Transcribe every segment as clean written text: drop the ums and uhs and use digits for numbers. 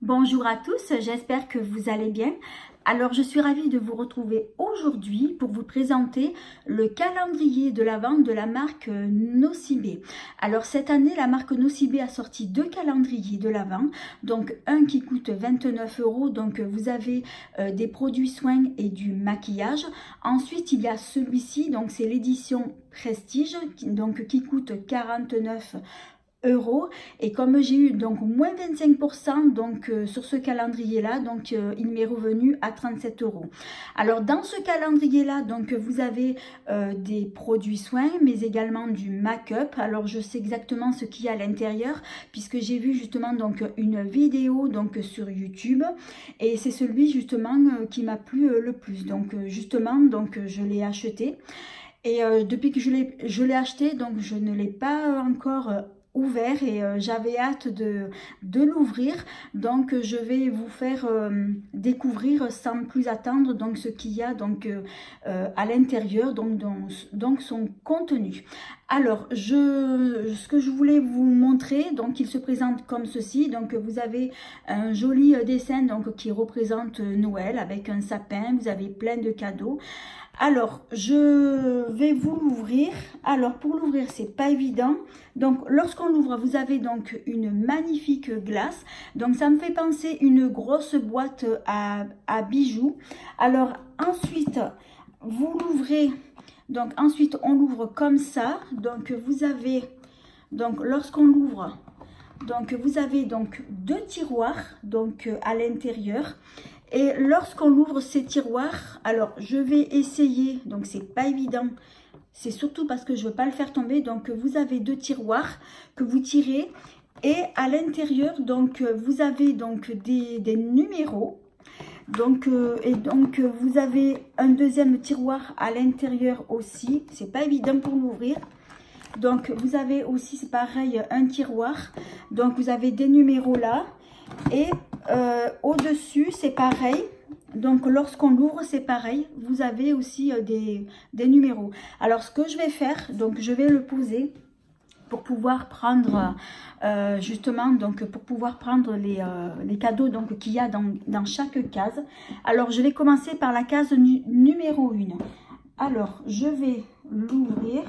Bonjour à tous, j'espère que vous allez bien. Alors je suis ravie de vous retrouver aujourd'hui pour vous présenter le calendrier de l'Avent de la marque Nocibé. Alors cette année la marque Nocibé a sorti deux calendriers de l'Avent, donc un qui coûte 29 €, donc vous avez des produits soins et du maquillage. Ensuite il y a celui-ci, donc c'est l'édition Prestige, qui coûte 49 €. Et comme j'ai eu donc moins 25% sur ce calendrier là, donc il m'est revenu à 37 €. Alors dans ce calendrier là, donc vous avez des produits soins mais également du make-up. Alors je sais exactement ce qu'il y a à l'intérieur puisque j'ai vu justement donc une vidéo donc sur YouTube et c'est celui justement qui m'a plu le plus. Donc justement donc je l'ai acheté et depuis que je l'ai acheté, donc je ne l'ai pas encore ouvert et j'avais hâte de l'ouvrir, donc je vais vous faire découvrir sans plus attendre donc ce qu'il y a donc à l'intérieur, donc son contenu. Alors ce que je voulais vous montrer, donc il se présente comme ceci. Donc vous avez un joli dessin donc qui représente Noël avec un sapin, vous avez plein de cadeaux. Alors je vais vous l'ouvrir. Alors pour l'ouvrir c'est pas évident, donc lorsqu'on l'ouvre vous avez donc une magnifique glace, donc ça me fait penser une grosse boîte à bijoux. Alors ensuite vous l'ouvrez, donc ensuite on l'ouvre comme ça, donc vous avez, donc lorsqu'on l'ouvre, donc vous avez donc deux tiroirs donc à l'intérieur. Et lorsqu'on ouvre ces tiroirs, alors je vais essayer, donc c'est pas évident, c'est surtout parce que je veux pas le faire tomber. Donc vous avez deux tiroirs que vous tirez et à l'intérieur donc vous avez donc des numéros. Donc vous avez un deuxième tiroir à l'intérieur aussi, c'est pas évident pour l'ouvrir. Donc vous avez aussi, c'est pareil, un tiroir, donc vous avez des numéros là et au-dessus c'est pareil, donc lorsqu'on l'ouvre c'est pareil, vous avez aussi des numéros. Alors ce que je vais faire, donc je vais le poser pour pouvoir prendre justement, donc pour pouvoir prendre les cadeaux donc qu'il y a dans chaque case. Alors je vais commencer par la case numéro 1. Alors je vais l'ouvrir.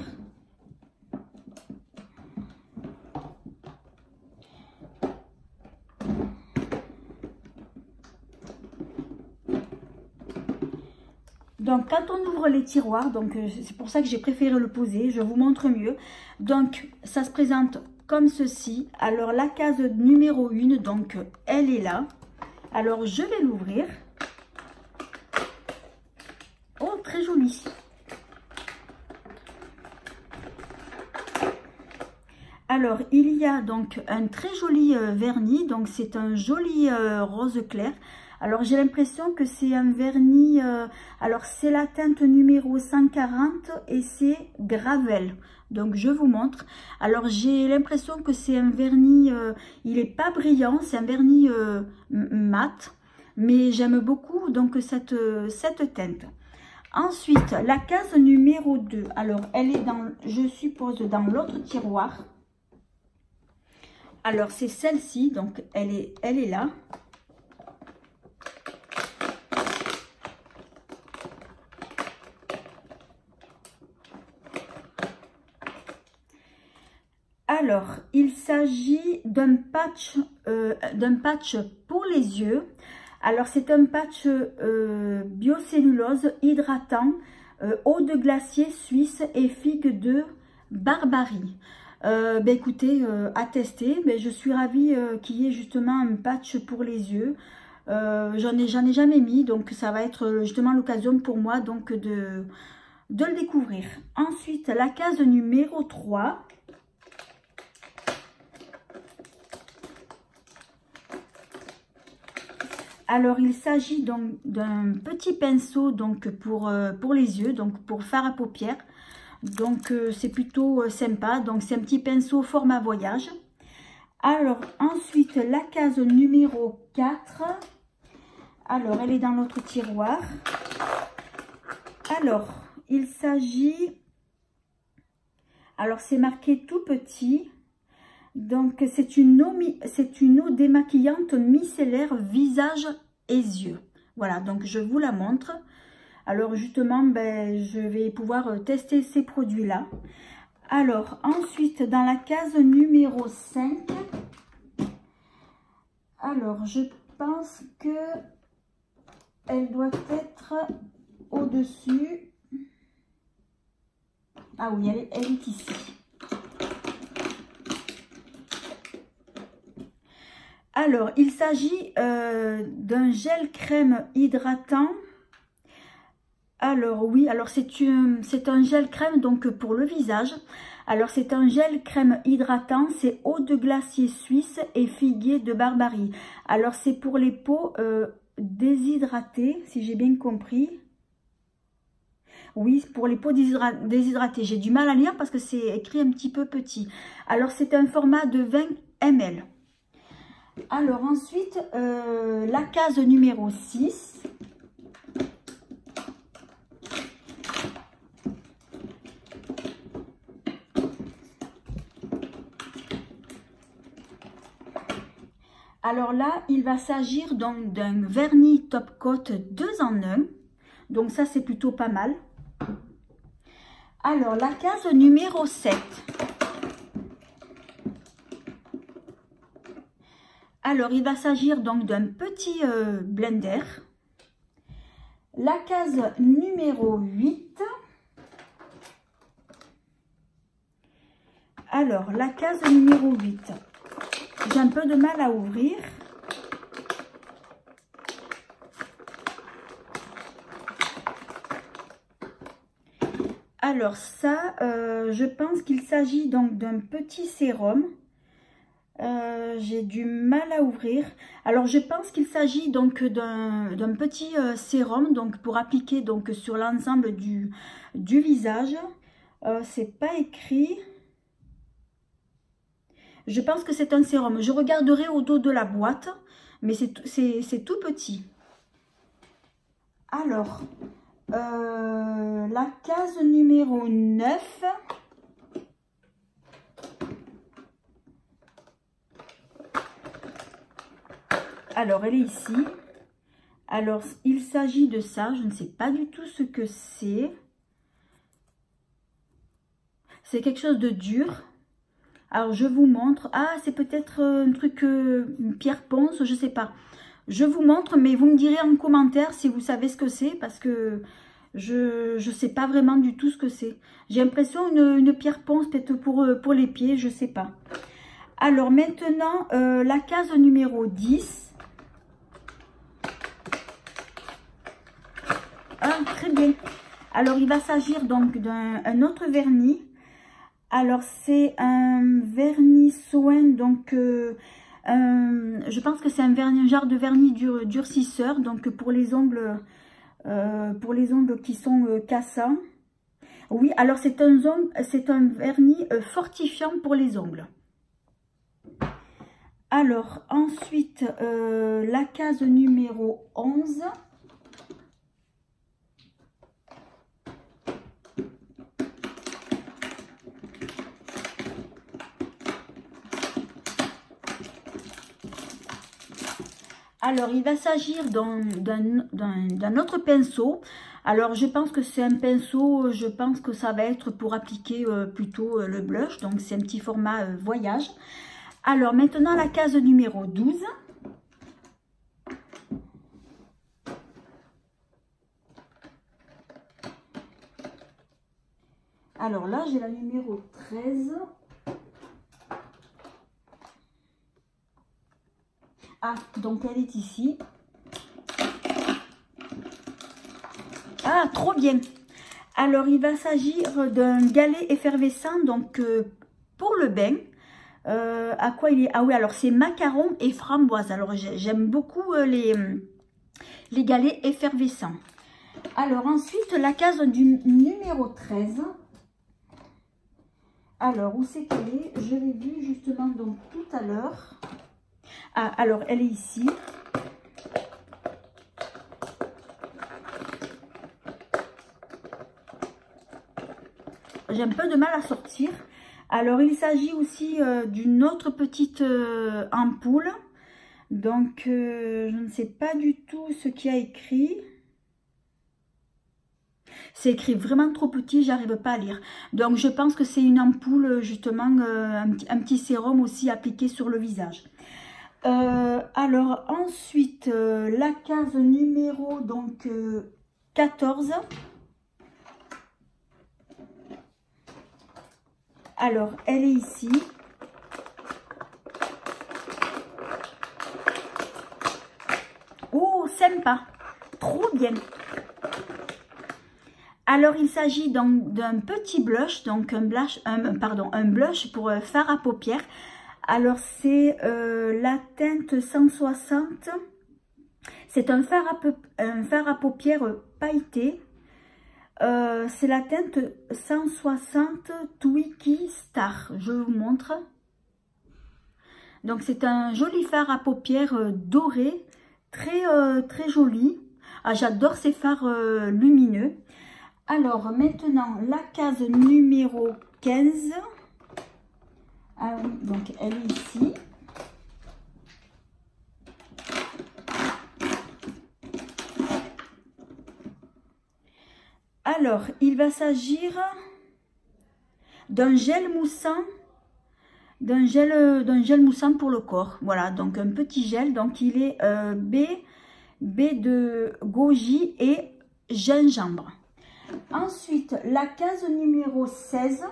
Donc quand on ouvre les tiroirs, donc c'est pour ça que j'ai préféré le poser, je vous montre mieux. Donc ça se présente comme ceci. Alors la case numéro 1, donc elle est là. Alors je vais l'ouvrir. Oh, très joli. Alors il y a donc un très joli vernis, donc c'est un joli rose clair. Alors j'ai l'impression que c'est un vernis, alors c'est la teinte numéro 140 et c'est Gravel. Donc je vous montre. Alors j'ai l'impression que c'est un vernis, il n'est pas brillant, c'est un vernis mat, mais j'aime beaucoup donc cette teinte. Ensuite la case numéro 2, alors elle est dans, je suppose, dans l'autre tiroir. Alors c'est celle-ci, donc elle est là. Alors, il s'agit d'un patch pour les yeux. Alors, c'est un patch biocellulose hydratant, eau de glacier suisse et figue de Barbarie. Écoutez, à tester, je suis ravie qu'il y ait justement un patch pour les yeux. J'en ai jamais mis, donc ça va être justement l'occasion pour moi donc de le découvrir. Ensuite, la case numéro 3. Alors, il s'agit donc d'un petit pinceau donc pour les yeux, donc pour fard à paupières. Donc, c'est plutôt sympa. Donc, c'est un petit pinceau format voyage. Alors, ensuite, la case numéro 4. Alors, elle est dans l'autre tiroir. Alors, il s'agit... Alors, c'est marqué tout petit. Donc, c'est une eau démaquillante micellaire visage et yeux. Voilà, donc je vous la montre. Alors, justement, ben, je vais pouvoir tester ces produits-là. Alors, ensuite, dans la case numéro 5, alors, je pense que elle doit être au-dessus. Ah oui, elle est ici. Alors, il s'agit d'un gel crème hydratant. Alors oui, alors c'est un gel crème donc pour le visage. Alors c'est un gel crème hydratant, c'est eau de glacier suisse et figuier de Barbarie. Alors c'est pour les peaux déshydratées, si j'ai bien compris. Oui, pour les peaux déshydratées. J'ai du mal à lire parce que c'est écrit un petit peu petit. Alors c'est un format de 20 ml. Alors ensuite, la case numéro 6. Alors là, il va s'agir donc d'un vernis top coat 2 en 1. Donc ça, c'est plutôt pas mal. Alors, la case numéro 7. Alors, il va s'agir donc d'un petit blender. La case numéro 8. Alors, la case numéro 8. J'ai un peu de mal à ouvrir. Alors ça, je pense qu'il s'agit donc d'un petit sérum. J'ai du mal à ouvrir. Alors je pense qu'il s'agit donc d'un petit sérum donc pour appliquer donc sur l'ensemble du visage. C'est pas écrit. Je pense que c'est un sérum. Je regarderai au dos de la boîte, mais c'est tout petit. Alors, la case numéro 9. Alors, elle est ici. Alors, il s'agit de ça. Je ne sais pas du tout ce que c'est. C'est quelque chose de dur. Alors, je vous montre. Ah, c'est peut-être un truc, une pierre ponce, je ne sais pas. Je vous montre, mais vous me direz en commentaire si vous savez ce que c'est, parce que je ne sais pas vraiment du tout ce que c'est. J'ai l'impression une pierre ponce, peut-être pour les pieds, je ne sais pas. Alors, maintenant, la case numéro 10. Ah, très bien. Alors, il va s'agir donc d'un autre vernis. Alors, c'est un vernis soin, donc je pense que c'est un genre de vernis durcisseur, donc pour les ongles qui sont cassants. Oui, alors c'est un vernis fortifiant pour les ongles. Alors, ensuite, la case numéro 11. Alors, il va s'agir d'un autre pinceau. Alors, je pense que c'est un pinceau, je pense que ça va être pour appliquer plutôt le blush. Donc, c'est un petit format voyage. Alors, maintenant, la case numéro 12. Alors là, j'ai la numéro 13. Ah, donc elle est ici. Ah, trop bien. Alors, il va s'agir d'un galet effervescent, donc pour le bain. À quoi il est? Ah oui, alors c'est macarons et framboises. Alors, j'aime beaucoup les galets effervescents. Alors, ensuite, la case du numéro 13. Alors, où c'est qu'elle est? Je l'ai vue justement donc tout à l'heure. Ah, alors, elle est ici. J'ai un peu de mal à sortir. Alors, il s'agit aussi d'une autre petite ampoule. Donc, je ne sais pas du tout ce qu'il y a écrit. C'est écrit vraiment trop petit, j'arrive pas à lire. Donc, je pense que c'est une ampoule, justement, un petit sérum aussi appliqué sur le visage. Alors, ensuite, la case numéro donc 14. Alors, elle est ici. Oh, sympa. Trop bien. Alors, il s'agit donc d'un petit blush, donc un blush pour fard à paupières. Alors, c'est la teinte 160. C'est un fard à paupières pailleté. C'est la teinte 160 Twiki Star. Je vous montre. Donc, c'est un joli fard à paupières doré, très joli. Ah, j'adore ces fards lumineux. Alors, maintenant, la case numéro 15. Ah oui, donc elle est ici. Alors, il va s'agir d'un gel moussant, moussant pour le corps. Voilà, donc un petit gel. Donc, il est B de goji et gingembre. Ensuite, la case numéro 16.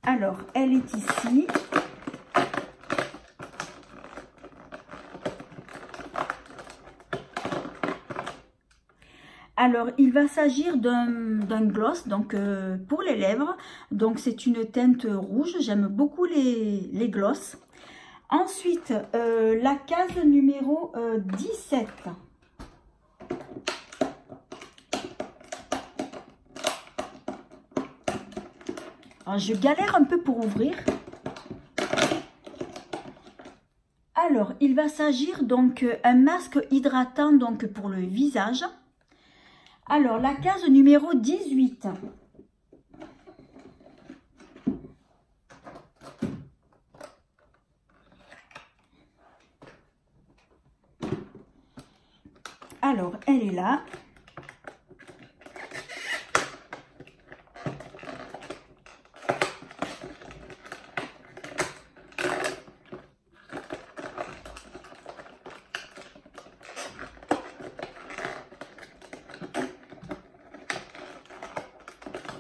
Alors, elle est ici. Alors, il va s'agir d'un gloss, donc pour les lèvres. Donc, c'est une teinte rouge. J'aime beaucoup les gloss. Ensuite, la case numéro 17. Alors, je galère un peu pour ouvrir. Alors, il va s'agir donc un masque hydratant donc pour le visage. Alors, la case numéro 18. Alors, elle est là.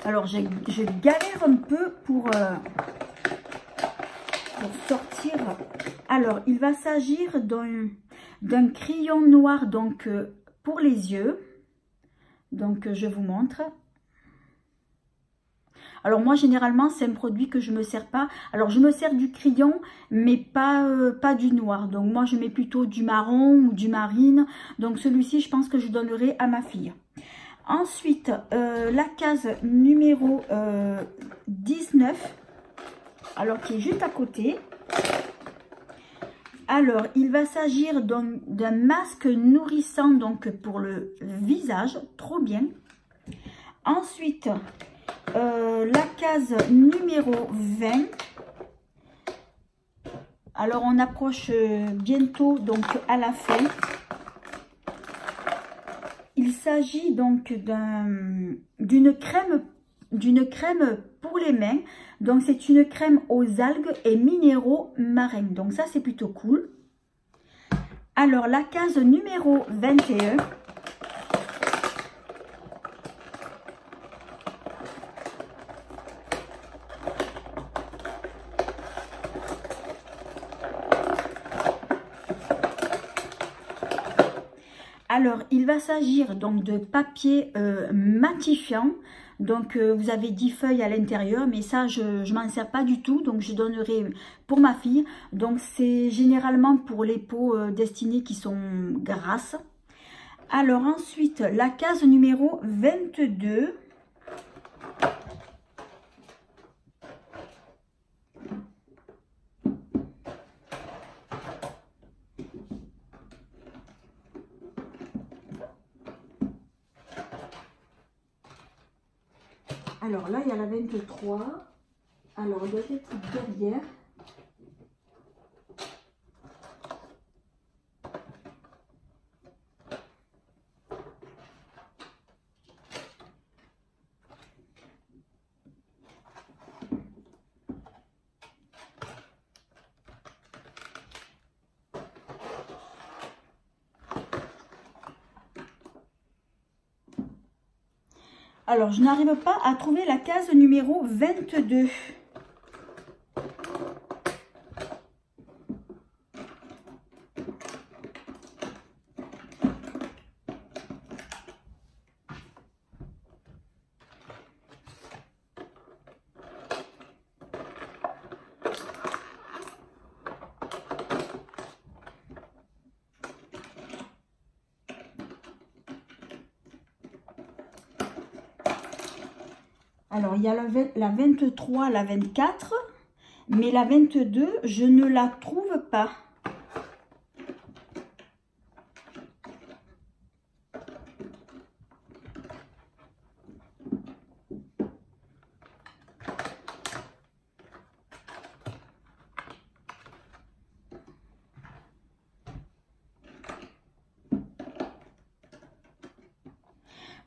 Alors, je galère un peu pour sortir. Alors, il va s'agir d'un crayon noir donc pour les yeux. Donc, je vous montre. Alors, moi, généralement, c'est un produit que je ne me sers pas. Alors, je me sers du crayon, mais pas du noir. Donc, moi, je mets plutôt du marron ou du marine. Donc, celui-ci, je pense que je donnerai à ma fille. Ensuite, la case numéro 19, alors qui est juste à côté. Alors, il va s'agir d'un masque nourrissant donc pour le visage, trop bien. Ensuite, la case numéro 20. Alors, on approche bientôt donc à la fin. Il s'agit donc d'une crème pour les mains. Donc, c'est une crème aux algues et minéraux marins. Donc, ça, c'est plutôt cool. Alors, la case numéro 21. Alors, il va s'agir donc de papier matifiant. Donc, vous avez 10 feuilles à l'intérieur, mais ça, je ne m'en sers pas du tout. Donc, je donnerai pour ma fille. Donc, c'est généralement pour les peaux destinées qui sont grasses. Alors, ensuite, la case numéro 22. Alors là, il y a la 23. Alors, elle doit être derrière. Alors, je n'arrive pas à trouver la case numéro 22. Alors, il y a la 23, la 24, mais la 22, je ne la trouve pas.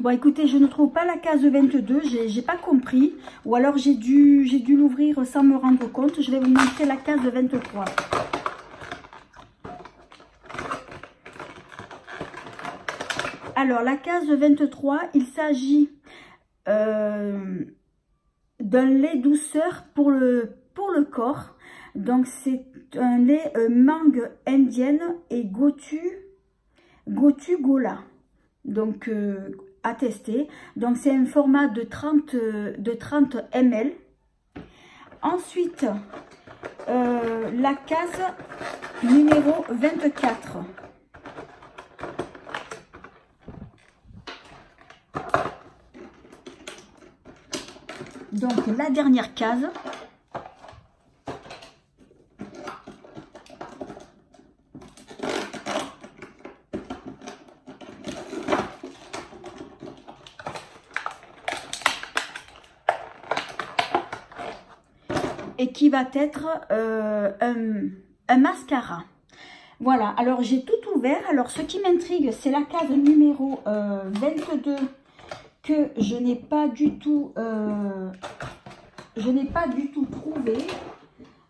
Bon, écoutez, je ne trouve pas la case 22, j'ai pas compris. Ou alors j'ai dû l'ouvrir sans me rendre compte. Je vais vous montrer la case 23. Alors, la case 23, il s'agit d'un lait douceur pour le corps. Donc, c'est un lait mangue indienne et Gotu Gola. Donc, à tester. Donc, c'est un format de 30 ml. Ensuite, la case numéro 24. Donc, la dernière case. Et qui va être un mascara. Voilà, alors j'ai tout ouvert. Alors ce qui m'intrigue, c'est la case numéro 22 que je n'ai pas du tout trouvé.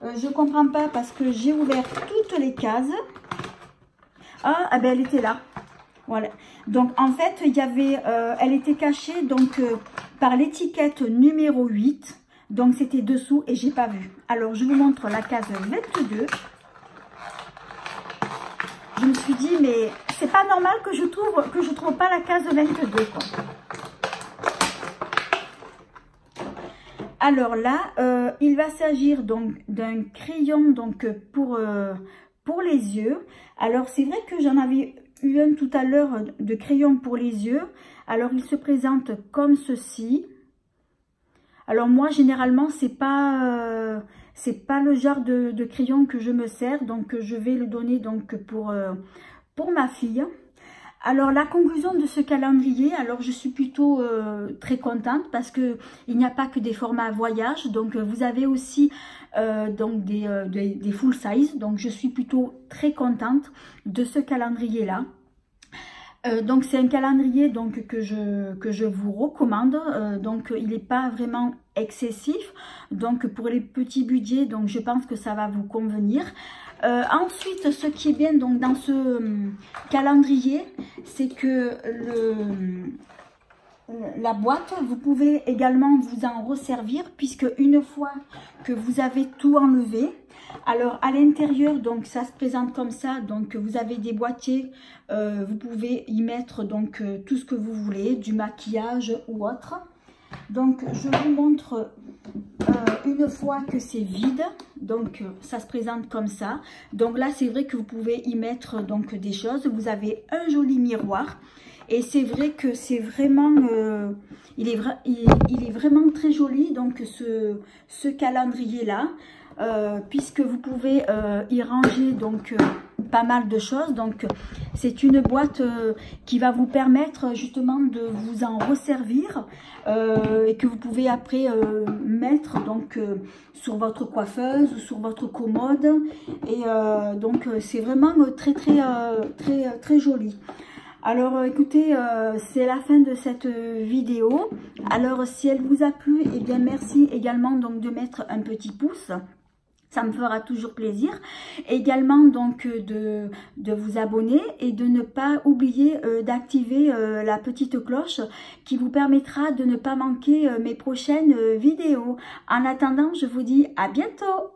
Je comprends pas parce que j'ai ouvert toutes les cases. Ah ben elle était là. Voilà. Donc en fait, il y avait, elle était cachée donc par l'étiquette numéro 8. Donc, c'était dessous et j'ai pas vu. Alors, je vous montre la case 22. Je me suis dit, mais c'est pas normal que je trouve pas la case 22, quoi. Alors là, il va s'agir donc d'un crayon donc pour les yeux. Alors, c'est vrai que j'en avais eu un tout à l'heure de crayon pour les yeux. Alors, il se présente comme ceci. Alors moi, généralement, c'est pas le genre de crayon que je me sers. Donc, je vais le donner donc pour ma fille. Alors, la conclusion de ce calendrier, alors je suis plutôt très contente parce que il n'y a pas que des formats voyage. Donc, vous avez aussi donc des full size. Donc, je suis plutôt très contente de ce calendrier-là. Donc c'est un calendrier donc que je vous recommande. Donc il n'est pas vraiment excessif. Donc pour les petits budgets, donc je pense que ça va vous convenir. Ensuite, ce qui est bien donc dans ce calendrier, c'est que la boîte, vous pouvez également vous en resservir puisque une fois que vous avez tout enlevé, alors à l'intérieur donc ça se présente comme ça. Donc vous avez des boîtiers, vous pouvez y mettre donc tout ce que vous voulez, du maquillage ou autre. Donc je vous montre une fois que c'est vide. Donc ça se présente comme ça. Donc là c'est vrai que vous pouvez y mettre donc des choses. Vous avez un joli miroir. Et c'est vrai que c'est vraiment, il est vraiment très joli, donc ce calendrier-là, puisque vous pouvez y ranger donc pas mal de choses. Donc c'est une boîte qui va vous permettre justement de vous en resservir et que vous pouvez après mettre donc sur votre coiffeuse ou sur votre commode. Et donc c'est vraiment très joli. Alors écoutez, c'est la fin de cette vidéo. Alors si elle vous a plu, eh bien merci également donc de mettre un petit pouce. Ça me fera toujours plaisir. Également donc de vous abonner et de ne pas oublier d'activer la petite cloche qui vous permettra de ne pas manquer mes prochaines vidéos. En attendant, je vous dis à bientôt.